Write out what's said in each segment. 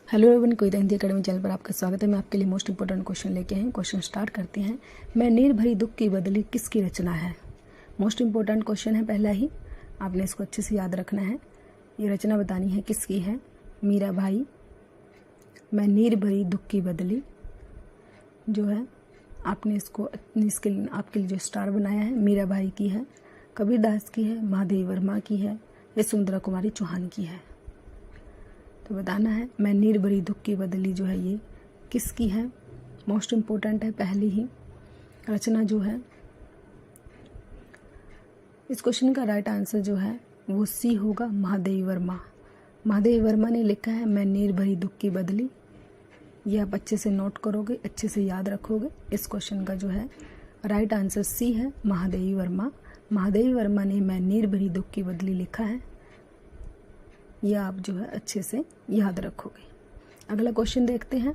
Hello everyone, कोई Hindi academy channel पर आपका स्वागत है। मैं आपके लिए मोस्ट इंपोर्टेंट क्वेश्चन लेके हैं। क्वेश्चन स्टार्ट करते हैं। मैं नीर भरी दुख की बदली किसकी रचना है। मोस्ट इंपोर्टेंट क्वेश्चन है पहला ही, आपने इसको अच्छे से याद रखना है। ये रचना बतानी है किसकी है। मीरा भाई। मैं नीर भरी दुख की बदली जो है, आपने इसको इसके आपके लिए जो स्टार बनाया है मीरा भाई की है, कबीरदास की है, महादेवी वर्मा की है, यशोधरा कुमारी चौहान की है। तो बताना है मैं नीर भरी दुख की बदली जो है ये किसकी है। मोस्ट इम्पोर्टेंट है पहली ही रचना जो है। इस क्वेश्चन का राइट आंसर जो है वो सी होगा, महादेवी वर्मा। महादेवी वर्मा ने लिखा है मैं नीर भरी दुख की बदली। ये आप अच्छे से नोट करोगे, अच्छे से याद रखोगे। इस क्वेश्चन का जो है राइट आंसर सी है, महादेवी वर्मा। महादेवी वर्मा ने मैं नीर भरी दुख की बदली लिखा है। यह आप जो है अच्छे से याद रखोगे। अगला क्वेश्चन देखते हैं।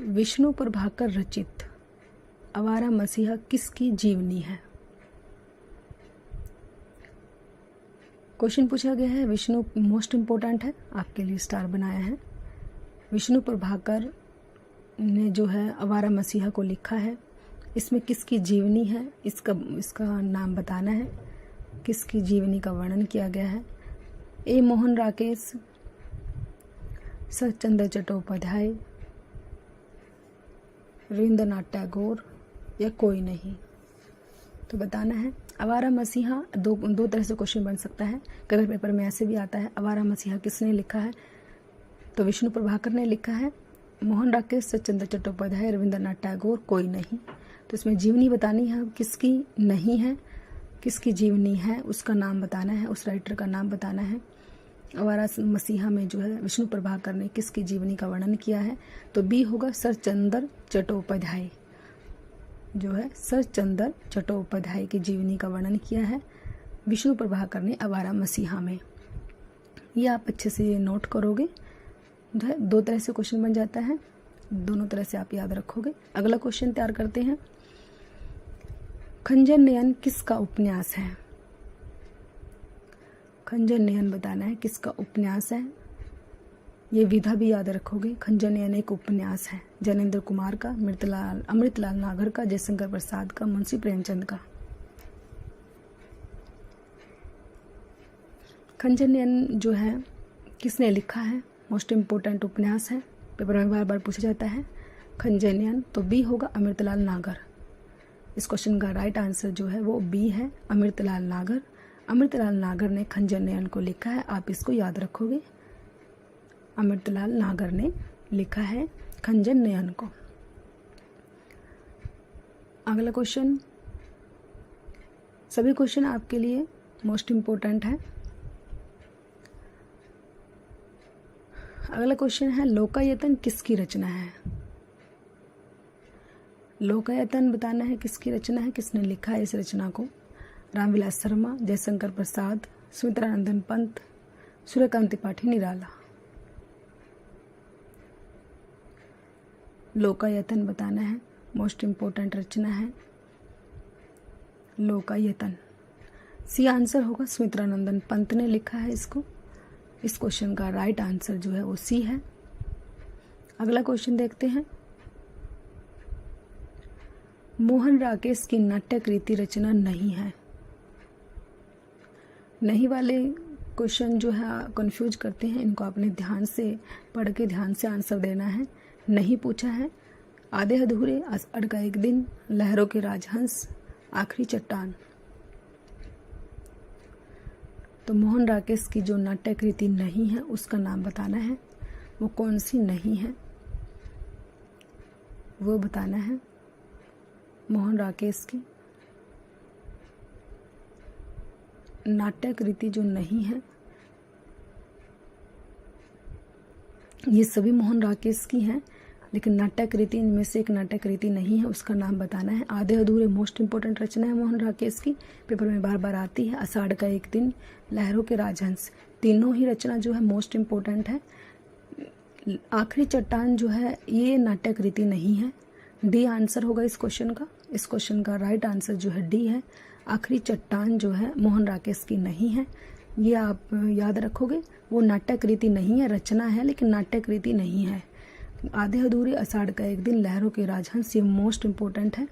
विष्णु प्रभाकर रचित आवारा मसीहा किसकी जीवनी है। क्वेश्चन पूछा गया है विष्णु, मोस्ट इंपोर्टेंट है, आपके लिए स्टार बनाया है। विष्णु प्रभाकर ने जो है आवारा मसीहा को लिखा है। इसमें किसकी जीवनी है, इसका नाम बताना है। किसकी जीवनी का वर्णन किया गया है। ए मोहन राकेश, सचंद्र चट्टोपाध्याय, रविंद्रनाथ टैगोर या कोई नहीं। तो बताना है। आवारा मसीहा दो तरह से क्वेश्चन बन सकता है। कई पेपर में ऐसे भी आता है आवारा मसीहा किसने लिखा है, तो विष्णु प्रभाकर ने लिखा है। मोहन राकेश, सचंद्र चट्टोपाध्याय, रविंद्रनाथ टैगोर, कोई नहीं। तो इसमें जीवनी बतानी है किसकी नहीं है, किसकी जीवनी है उसका नाम बताना है, उस राइटर का नाम बताना है। आवारा मसीहा में जो है विष्णु प्रभाकर ने किसकी जीवनी का वर्णन किया है, तो बी होगा सरचंद्र चट्टोपाध्याय। जो है सरचंद्र चट्टोपाध्याय की जीवनी का वर्णन किया है विष्णु प्रभाकर ने आवारा मसीहा में। ये आप अच्छे से ये नोट करोगे। जो है दो तरह से क्वेश्चन बन जाता है, दोनों तरह से आप याद रखोगे। अगला क्वेश्चन तैयार करते हैं। खंजर नयन किसका उपन्यास है। खंजर नयन बताना है किसका उपन्यास है। ये विधा भी याद रखोगे। खंजर नयन एक उपन्यास है, जैनेन्द्र कुमार का, अमृतलाल नागर का, जयशंकर प्रसाद का, मुंशी प्रेमचंद का। खंजर नयन जो है किसने लिखा है, मोस्ट इम्पोर्टेंट उपन्यास है, पेपर में बार बार पूछा जाता है। खंजर नयन, तो बी होगा अमृतलाल नागर। इस क्वेश्चन का राइट आंसर जो है वो बी है, अमृतलाल नागर। अमृतलाल नागर ने खंजर नयन को लिखा है, आप इसको याद रखोगे। अमृतलाल नागर ने लिखा है खंजर नयन को। अगला क्वेश्चन, सभी क्वेश्चन आपके लिए मोस्ट इम्पोर्टेंट है। अगला क्वेश्चन है लोकायतन किसकी रचना है। लोकायतन बताना है किसकी रचना है, किसने लिखा है इस रचना को। रामविलास शर्मा, जयशंकर प्रसाद, सुमित्रानंदन पंत, सूर्यकांत त्रिपाठी, निराला। लोकायतन बताना है, मोस्ट इम्पोर्टेंट रचना है लोकायतन। सी आंसर होगा, सुमित्रानंदन पंत ने लिखा है इसको। इस क्वेश्चन का राइट आंसर जो है वो सी है। अगला क्वेश्चन देखते हैं। मोहन राकेश की नाट्यकृति रचना नहीं है। नहीं वाले क्वेश्चन जो है कंफ्यूज करते हैं, इनको आपने ध्यान से पढ़ के ध्यान से आंसर देना है। नहीं पूछा है आधे अधूरे, असड़ का एक दिन, लहरों के राजहंस, आखिरी चट्टान। तो मोहन राकेश की जो नाट्यकृति नहीं है उसका नाम बताना है। वो कौन सी नहीं है वो बताना है। मोहन राकेश की नाट्यकृति जो नहीं है, ये सभी मोहन राकेश की हैं, लेकिन नाट्यकृति इनमें से एक नाट्यकृति नहीं है, उसका नाम बताना है। आधे अधूरे मोस्ट इंपोर्टेंट रचना है मोहन राकेश की, पेपर में बार बार आती है। आषाढ़ का एक दिन, लहरों के राजहंस, तीनों ही रचना जो है मोस्ट इम्पोर्टेंट है। आखिरी चट्टान जो है ये नाट्यकृति नहीं है। डी आंसर होगा इस क्वेश्चन का। इस क्वेश्चन का राइट आंसर जो है डी है। आखिरी चट्टान जो है मोहन राकेश की नहीं है, ये आप याद रखोगे। वो नाट्यक रीति नहीं है, रचना है लेकिन नाट्यक रीति नहीं है। आधे अधूरे, आषाढ़ का एक दिन, लहरों के राजहंस, ये मोस्ट इम्पोर्टेंट है।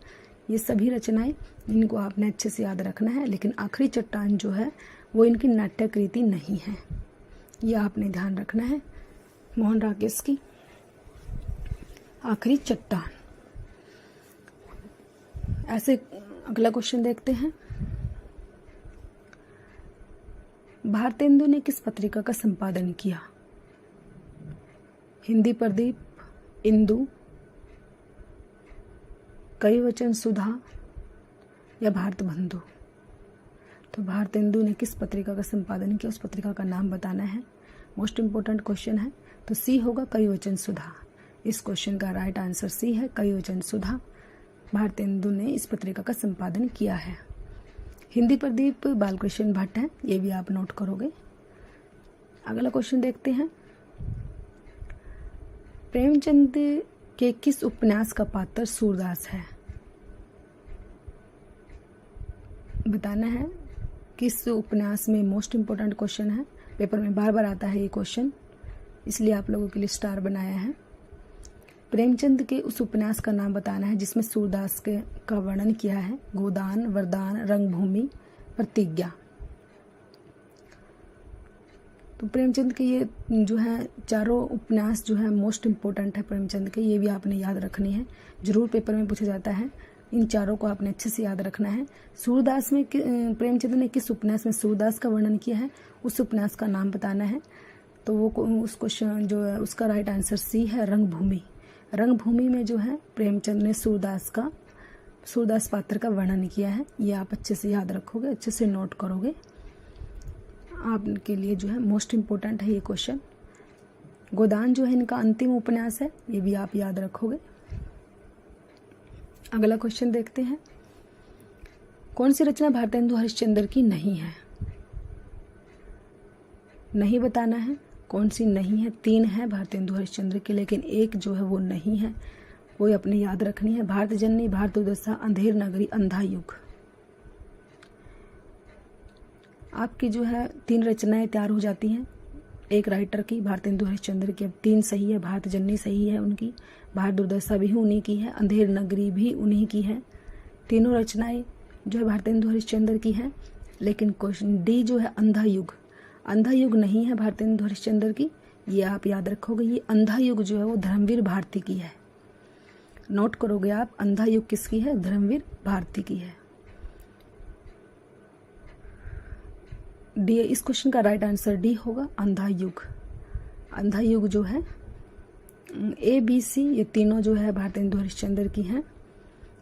ये सभी रचनाएं, इनको आपने अच्छे से याद रखना है। लेकिन आखिरी चट्टान जो है वो इनकी नाट्यक रीति नहीं है, ये आपने ध्यान रखना है। मोहन राकेश की आखिरी चट्टान। ऐसे अगला क्वेश्चन देखते हैं। भारतेंदु ने किस पत्रिका का संपादन किया? हिंदी प्रदीप, इंदु, कई वचन सुधा या भारत बंधु? तो भारतेंदु ने किस पत्रिका का संपादन किया, उस पत्रिका का नाम बताना है। मोस्ट इम्पोर्टेंट क्वेश्चन है। तो सी होगा कई वचन सुधा। इस क्वेश्चन का राइट आंसर सी है, कई वचन सुधा। भारतेंदु ने इस पत्रिका का संपादन किया है। हिंदी प्रदीप बालकृष्ण भट्ट है, ये भी आप नोट करोगे। अगला क्वेश्चन देखते हैं। प्रेमचंद के किस उपन्यास का पात्र सूरदास है? बताना है किस उपन्यास में। मोस्ट इम्पोर्टेंट क्वेश्चन है, पेपर में बार बार आता है ये क्वेश्चन, इसलिए आप लोगों के लिए स्टार बनाया है। प्रेमचंद के उस उपन्यास का नाम बताना है जिसमें सूरदास के का वर्णन किया है। गोदान, वरदान, रंगभूमि, प्रतिज्ञा। तो प्रेमचंद के ये जो है चारों उपन्यास जो है मोस्ट इम्पोर्टेंट है प्रेमचंद के, ये भी आपने याद रखनी है, जरूर पेपर में पूछा जाता है। इन चारों को आपने अच्छे से याद रखना है। सूरदास में प्रेमचंद ने किस उपन्यास में सूरदास का वर्णन किया है, उस उपन्यास का नाम बताना है। तो वो उस क्वेश्चन जो है उसका राइट आंसर सी है, रंगभूमि। रंगभूमि में जो है प्रेमचंद ने सूरदास पात्र का वर्णन किया है। ये आप अच्छे से याद रखोगे, अच्छे से नोट करोगे। आपके लिए जो है मोस्ट इम्पोर्टेंट है ये क्वेश्चन। गोदान जो है इनका अंतिम उपन्यास है, ये भी आप याद रखोगे। अगला क्वेश्चन देखते हैं। कौन सी रचना भारतेंदु हरिश्चंद्र की नहीं है? नहीं बताना है कौन सी नहीं है। 3 है भारतेंदु हरिश्चंद्र की, लेकिन एक जो है वो नहीं है, वो अपने याद रखनी है। भारत जननी, भारत दुर्दशा, अंधेर नगरी, अंधा युग। आपकी जो है 3 रचनाएं तैयार हो जाती हैं एक राइटर की, भारतेंदु हरिश्चंद्र की। अब 3 सही है, भारत जननी सही है उनकी, भारत दुर्दशा भी उन्हीं की है, अंधेर नगरी भी उन्हीं की है। तीनों रचनाएं जो है भारतेंदु हरिश्चंद्र की हैं। लेकिन क्वेश्चन डी जो है अंधा युग, अंधा युग नहीं है भारतेंदु हरिश्चंद्र की, ये आप याद रखोगे। ये अंधा युग जो है वो धर्मवीर भारती की है, नोट करोगे आप। अंधा युग किसकी है? धर्मवीर भारती की है। डी, इस क्वेश्चन का राइट आंसर डी होगा, अंधा युग। अंधा युग जो है ए बी सी, ये तीनों जो है भारतेंदु हरिश्चंद्र की हैं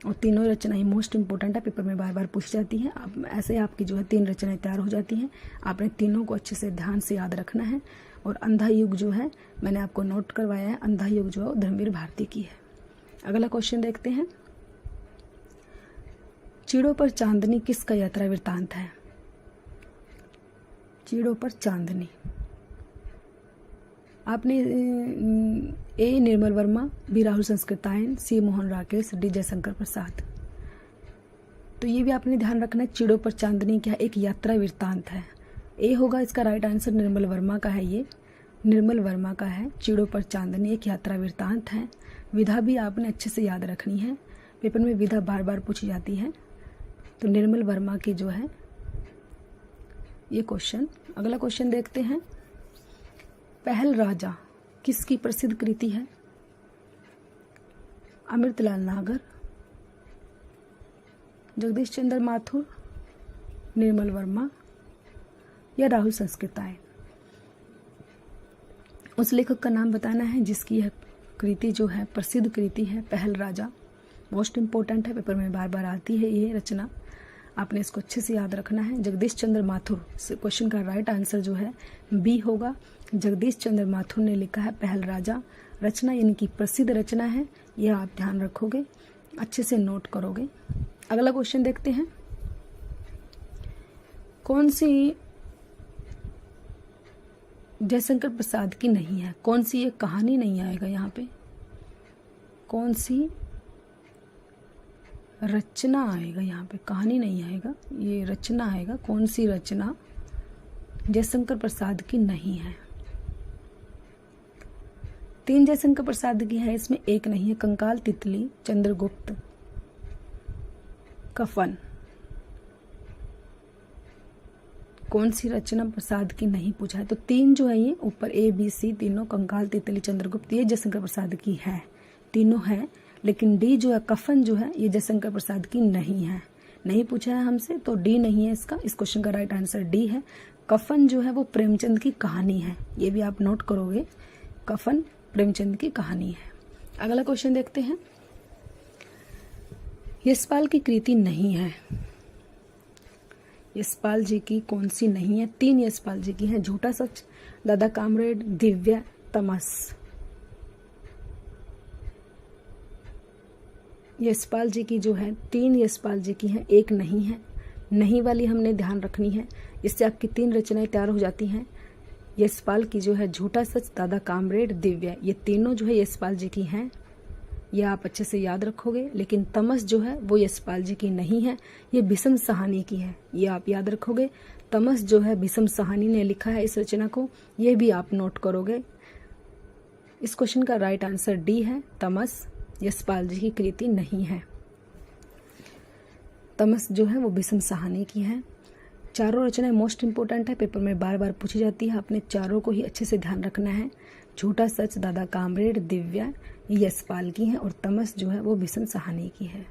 और तीनों रचनाएं मोस्ट इंपोर्टेंट है, पेपर में बार बार पूछ जाती हैं। आप ऐसे आपकी जो है 3 रचनाएं तैयार हो जाती हैं। आपने तीनों को अच्छे से ध्यान से याद रखना है। और अंधा युग जो है मैंने आपको नोट करवाया है, अंधा युग जो है धर्मवीर भारती की है। अगला क्वेश्चन देखते हैं। चीड़ों पर चांदनी किसका यात्रा वृत्तांत है? चीड़ों पर चांदनी आपने ए निर्मल वर्मा, बी राहुल संस्कृतायन, सी मोहन राकेश, डी जयशंकर प्रसाद। तो ये भी आपने ध्यान रखना है। चीड़ों पर चांदनी क्या एक यात्रा वृत्तांत है। ए होगा इसका राइट आंसर, निर्मल वर्मा का है, ये निर्मल वर्मा का है। चीड़ों पर चांदनी एक यात्रा वृत्तांत है। विधा भी आपने अच्छे से याद रखनी है, पेपर में विधा बार बार पूछी जाती है। तो निर्मल वर्मा की जो है ये क्वेश्चन। अगला क्वेश्चन देखते हैं। पहल राजा किसकी प्रसिद्ध कृति है? अमृतलाल नागर, जगदीश चंद्र माथुर, निर्मल वर्मा या राहुल संस्कृतायन? उस लेखक का नाम बताना है जिसकी यह कृति जो है प्रसिद्ध कृति है, पहल राजा। मोस्ट इंपोर्टेंट है, पेपर में बार बार आती है ये रचना, आपने इसको अच्छे से याद रखना है। जगदीश चंद्र माथुर, क्वेश्चन का राइट आंसर जो है बी होगा। जगदीश चंद्र माथुर ने लिखा है पहल राजा। रचना इनकी प्रसिद्ध रचना है, यह आप ध्यान रखोगे, अच्छे से नोट करोगे। अगला क्वेश्चन देखते हैं। कौन सी जयशंकर प्रसाद की नहीं है? कौन सी ये कहानी नहीं आएगा यहाँ पे, कौन सी रचना आएगा यहाँ पे, कहानी नहीं आएगा, ये रचना आएगा। कौन सी रचना जयशंकर प्रसाद की नहीं है। 3 जयशंकर प्रसाद की है, इसमें एक नहीं है। कंकाल तितली, चंद्रगुप्त, कफन। कौन सी रचना प्रसाद की नहीं पूछा है, तो 3 जो है ये ऊपर A B C तीनों, कंकाल तितली चंद्रगुप्त, ये जयशंकर प्रसाद की है, तीनों है। लेकिन D जो है कफन जो है ये जयशंकर प्रसाद की नहीं है, नहीं पूछा है हमसे, तो D नहीं है इसका। इस क्वेश्चन का राइट आंसर D है। कफन जो है वो प्रेमचंद की कहानी है, ये भी आप नोट करोगे, कफन प्रेमचंद की कहानी है। अगला क्वेश्चन देखते हैं। यशपाल की कृति नहीं है, यशपाल जी की कौन सी नहीं है? 3 यशपाल जी की हैं, झूठा सच, दादा कामरेड, दिव्या, तमस। यशपाल जी की जो है 3 यशपाल जी की हैं, एक नहीं है। नहीं वाली हमने ध्यान रखनी है, इससे आपकी 3 रचनाएं तैयार हो जाती हैं। यशपाल की जो है झूठा सच, दादा कामरेड, दिव्या, ये तीनों जो है यशपाल जी की हैं, ये आप अच्छे से याद रखोगे। लेकिन तमस जो है वो यशपाल जी की नहीं है, ये भीष्म साहनी की है, ये आप याद रखोगे। तमस जो है भीष्म साहनी ने लिखा है इस रचना को, ये भी आप नोट करोगे। इस क्वेश्चन का राइट आंसर D है, तमस यशपाल जी की कृति नहीं है। तमस जो है वो भीष्म साहनी की है। चारों रचनाएं मोस्ट इंपोर्टेंट है, पेपर में बार बार पूछी जाती है, आपने चारों को ही अच्छे से ध्यान रखना है। झूठा सच, दादा कामरेड, दिव्या, ये यशपाल की है, और तमस जो है वो भीष्म साहनी की है।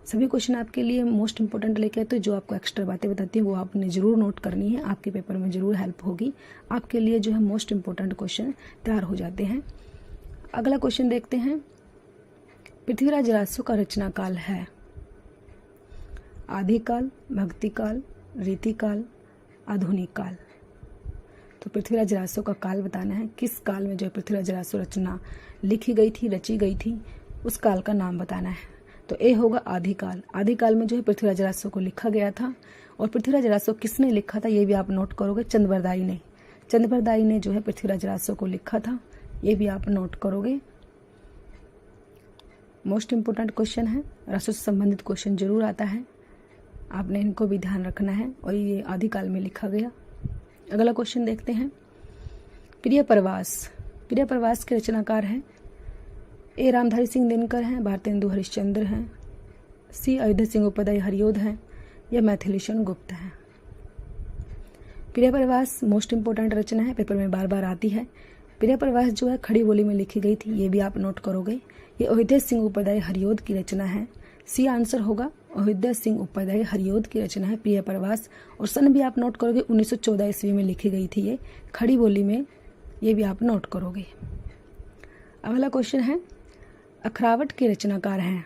सभी क्वेश्चन आपके लिए मोस्ट इंपोर्टेंट लेके आते हैं, जो आपको एक्स्ट्रा बातें बताती हैं वो आपने जरूर नोट करनी है, आपके पेपर में जरूर हेल्प होगी। आपके लिए जो है मोस्ट इंपोर्टेंट क्वेश्चन तैयार हो जाते हैं। अगला क्वेश्चन देखते हैं। पृथ्वीराज राजसू का रचना काल है आदिकाल, भक्तिकाल, रीतिकाल, आधुनिक काल। तो पृथ्वीराज राजसू का काल बताना है, किस काल में जो है पृथ्वीराज राजसू रचना लिखी गई थी, रची गई थी, उस काल का नाम बताना है। तो ए होगा आदिकाल। आदिकाल में जो है पृथ्वीराज राजसू को लिखा गया था, और पृथ्वीराज राजसू किसने लिखा था ये भी आप नोट करोगे, चंद्रबरदाई ने। चंद्रबरदाई ने जो है पृथ्वीराज राजसू को लिखा था, ये भी आप नोट करोगे। मोस्ट इंपोर्टेंट क्वेश्चन है, राजसू से संबंधित क्वेश्चन जरूर आता है, आपने इनको भी ध्यान रखना है, और ये आदिकाल में लिखा गया। अगला क्वेश्चन देखते हैं। प्रिय प्रवास, प्रिय प्रवास के रचनाकार हैं ए रामधारी सिंह दिनकर हैं, भारतेंदु हरिश्चंद्र हैं, सी अयोध्या सिंह उपाध्याय हरियोध हैं, या मैथिलीशरण गुप्त हैं। प्रिय प्रवास मोस्ट इंपोर्टेंट रचना है, पेपर में बार बार आती है। प्रिय प्रवास जो है खड़ी बोली में लिखी गई थी, ये भी आप नोट करोगे। ये अयोध्या सिंह उपाध्याय हरियोध की रचना है, सी आंसर होगा, अयोध्या सिंह उपाध्याय हरियोध की रचना है प्रिय प्रवास। और सन भी आप नोट करोगे, 1914 ईस्वी में लिखी गई थी ये खड़ी बोली में, ये भी आप नोट करोगे। अगला क्वेश्चन है, अखरावट के रचनाकार हैं।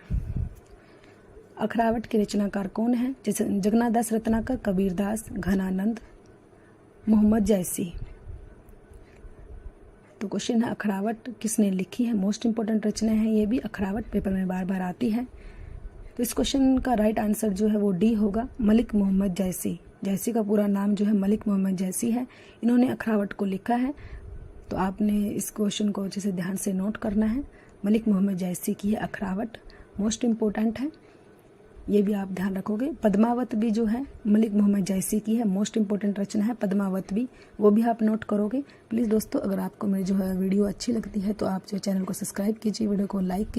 अखरावट के रचनाकार कौन है? जैसे जगन्नाथ दास रत्नाकर, कबीरदास, घनानंद, मोहम्मद जैसी। तो क्वेश्चन है अखरावट किसने लिखी है? मोस्ट इंपोर्टेंट रचना है ये भी, अखरावट पेपर में बार बार आती है। तो इस क्वेश्चन का राइट आंसर जो है वो D होगा, मलिक मोहम्मद जैसी। जैसी का पूरा नाम जो है मलिक मोहम्मद जैसी है, इन्होंने अखरावट को लिखा है। तो आपने इस क्वेश्चन को अच्छे से ध्यान से नोट करना है, मलिक मोहम्मद जैसी की है अखरावट, मोस्ट इंपोर्टेंट है, ये भी आप ध्यान रखोगे। पद्मावत भी जो है मलिक मोहम्मद जैसी की है, मोस्ट इंपोर्टेंट रचना है पद्मावत भी, वो भी आप नोट करोगे। प्लीज़ दोस्तों, अगर आपको मेरी जो है वीडियो अच्छी लगती है तो आप जो चैनल को सब्सक्राइब कीजिए, वीडियो को लाइक कीजिए।